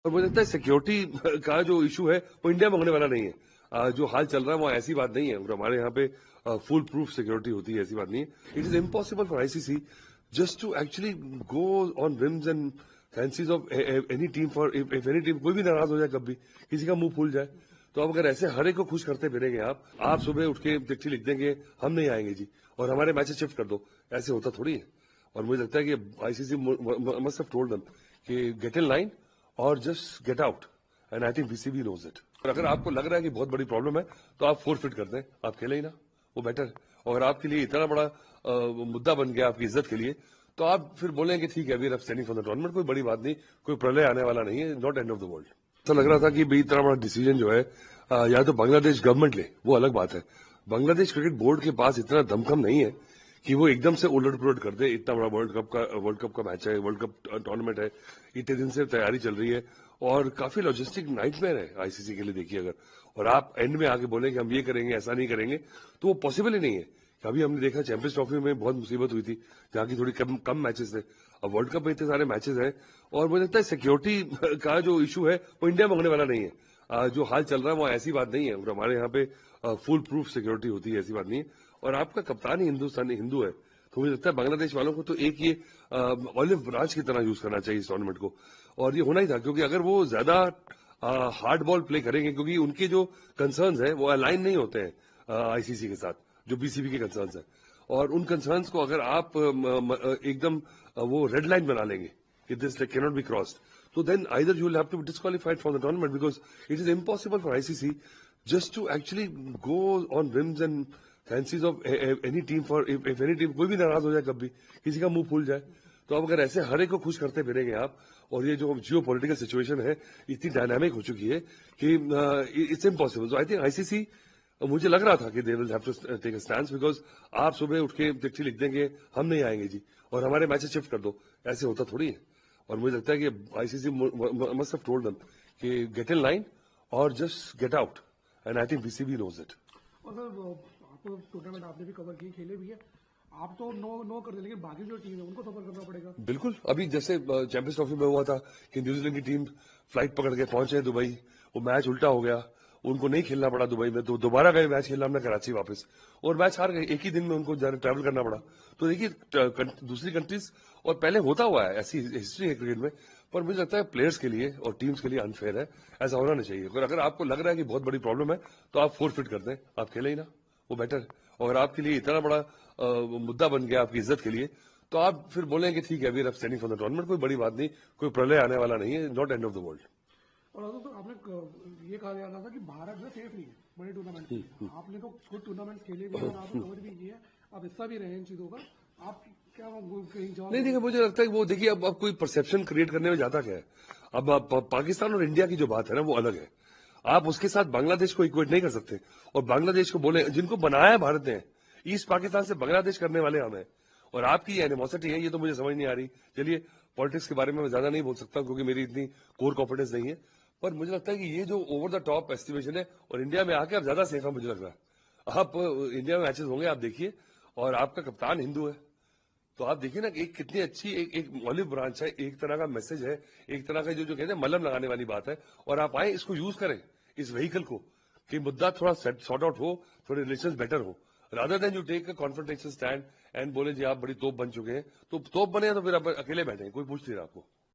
और मुझे लगता है सिक्योरिटी का जो इशू है वो इंडिया में होने वाला नहीं है। जो हाल चल रहा है वो ऐसी बात नहीं है। और हमारे यहाँ पे फुल प्रूफ सिक्योरिटी होती है, ऐसी बात नहीं है। It is impossible for ICC just to actually go on whims and fancies of any team for if any team कोई भी नाराज हो जाए, कभी किसी का मुंह फूल जाए, तो अब अगर ऐसे हर एक को खुश करते फिरेंगे आप सुबह उठ के चिट्ठी लिख देंगे हम नहीं आएंगे जी और हमारे मैचेस शिफ्ट कर दो, ऐसे होता थोड़ी है। और मुझे लगता है कि ICC must have told them कि गेट इन लाइन और just get out, and I think BCB knows it. और अगर आपको लग रहा है कि बहुत बड़ी प्रॉब्लम है तो आप फोरफिट कर दें, आप खेले ही ना, वो बेटर है। और आपके लिए इतना बड़ा मुद्दा बन गया आपकी इज्जत के लिए, तो आप फिर बोलेंगे ठीक है we are standing for the tournament, कोई बड़ी बात नहीं, कोई प्रलय आने वाला नहीं है, not end of the world. तो लग रहा था कि भाई इतना बड़ा डिसीजन जो है या तो बांग्लादेश गवर्नमेंट ले, वो अलग बात है। बांग्लादेश क्रिकेट बोर्ड के पास इतना दमखम नहीं है कि वो एकदम से उलट पुलट कर दे। इतना बड़ा वर्ल्ड कप का मैच है, वर्ल्ड कप टूर्नामेंट है, इतने दिन से तैयारी चल रही है और काफी लॉजिस्टिक नाइटमेयर है आईसीसी के लिए। देखिए अगर और आप एंड में आके बोले कि हम ये करेंगे ऐसा नहीं करेंगे, तो वो पॉसिबल ही नहीं है। अभी हमने देखा चैंपियंस ट्रॉफी में बहुत मुसीबत हुई थी, जहाँ की थोड़ी कम मैचेस थे। अब वर्ल्ड कप में इतने सारे मैचेस हैं और मुझे लगता है सिक्योरिटी का जो इशू है वो इंडिया में होने वाला नहीं है। जो हाल चल रहा है वो ऐसी बात नहीं है। और हमारे यहाँ पे फुल प्रूफ सिक्योरिटी होती है, ऐसी बात नहीं है। और आपका कप्तान ही हिंदू है, तो मुझे लगता है बांग्लादेश वालों को तो एक ये ऑलिव ब्रांच की तरह यूज करना चाहिए इस टूर्नामेंट को। और ये होना ही था, क्योंकि अगर वो ज्यादा हार्ड बॉल प्ले करेंगे, क्योंकि उनके जो कंसर्न्स है वो अलाइन नहीं होते हैं आईसीसी के साथ, जो बीसीबी के कंसर्न्स है। और उन कंसर्न्स को अगर आप एकदम वो रेड लाइन बना लेंगे कि this can not be crossed, so then either you will have to be disqualified from the tournament, because it is impossible for ICC just to actually go on whims and fancies of any team for if any team कोई भी नाराज हो जाए, कभी किसी का मुंह फूल जाए, तो अब अगर ऐसे हर एक को खुश करते फिरेंगे आप, और ये जो जियो पॉलिटिकल सिचुएशन है इतनी डायनामिक हो चुकी है कि it's impossible. So I think ICC, मुझे लग रहा था कि they will have to take a stand, because आप सुबह उठ के चिट्ठी लिख देंगे हम नहीं आएंगे जी और हमारे मैचेस शिफ्ट कर दो, ऐसे होता थोड़ी है। और मुझे लगता है कि ICC must have told them कि गेट इन लाइन और just get out, and I think BCB knows it. और सर आपको टूर्नामेंट आपने भी कवर की, खेले भी है, आप तो नो कर दे, लेकिन बाकी जो टीम है उनको सफर करना पड़ेगा। बिल्कुल, अभी जैसे चैंपियंस ट्रॉफी में हुआ था कि न्यूजीलैंड की टीम फ्लाइट पकड़ के पहुंचे दुबई, वो मैच उल्टा हो गया, उनको नहीं खेलना पड़ा दुबई में, तो दोबारा गए मैच खेलना हमने कराची वापस, और मैच हार गए। एक ही दिन में उनको ट्रैवल करना पड़ा। तो देखिए दूसरी कंट्रीज, और पहले होता हुआ है, ऐसी हिस्ट्री है क्रिकेट में। पर मुझे लगता है प्लेयर्स के लिए और टीम्स के लिए अनफेयर है, ऐसा होना नहीं चाहिए। अगर आपको लग रहा है कि बहुत बड़ी प्रॉब्लम है तो आप फोरफिट कर दें, आप खेले ही ना, वो बेटर है। और आपके लिए इतना बड़ा मुद्दा बन गया आपकी इज्जत के लिए, तो आप फिर बोलेंगे ठीक है we are standing for the tournament, कोई बड़ी बात नहीं, कोई प्रलय आने वाला नहीं है, not end of the world. और तो आपने ये कहा जा रहा था कि भारत में सेफ नहीं है बड़े टूर्नामेंट। आपने तो खुद टूर्नामेंट खेले भी और आपने कवर भी किया, आप हिस्सा भी रहे हैं इन चीजों का, आप क्या कहीं जवाब नहीं, देखिए मुझे लगता है कि वो देखिए अब कोई परसेप्शन क्रिएट करने में जाता क्या है। अब पाकिस्तान और इंडिया की जो बात है ना वो अलग है, आप उसके साथ बांग्लादेश को इक्वेट नहीं कर सकते। और बांग्लादेश को बोले, जिनको बनाया है भारत ने, ईस्ट पाकिस्तान से बांग्लादेश करने वाले हम हैं, और आपकी ये एनिमोसिटी है, ये तो मुझे समझ नहीं आ रही। चलिए पॉलिटिक्स के बारे में मैं ज्यादा नहीं बोल सकता क्योंकि मेरी इतनी कोर कॉन्फिडेंस नहीं है, पर मुझे लगता है कि ये जो ओवर द टॉप एस्टिमेशन है, और इंडिया में आके अब ज्यादा सेफ है मुझे लग रहा है। आप इंडिया में मैचेस होंगे, आप देखिए, और आपका कप्तान हिंदू है, तो आप देखिए ना कि एक कितनी अच्छी एक ऑलिव ब्रांच है, एक तरह का मैसेज है, एक तरह का जो कहते हैं मलहम लगाने वाली बात है। और आप आए, इसको यूज करें, इस व्हीकल को, कि मुद्दा थोड़ा सॉर्ट आउट हो, थोड़े रिलेशन बेटर हो, rather than you take a confrontation stand and बोले जी आप बड़ी तोप बन चुके हैं। तो तोप बने तो फिर आप अकेले बैठे, कोई पूछ नहीं रहा आपको।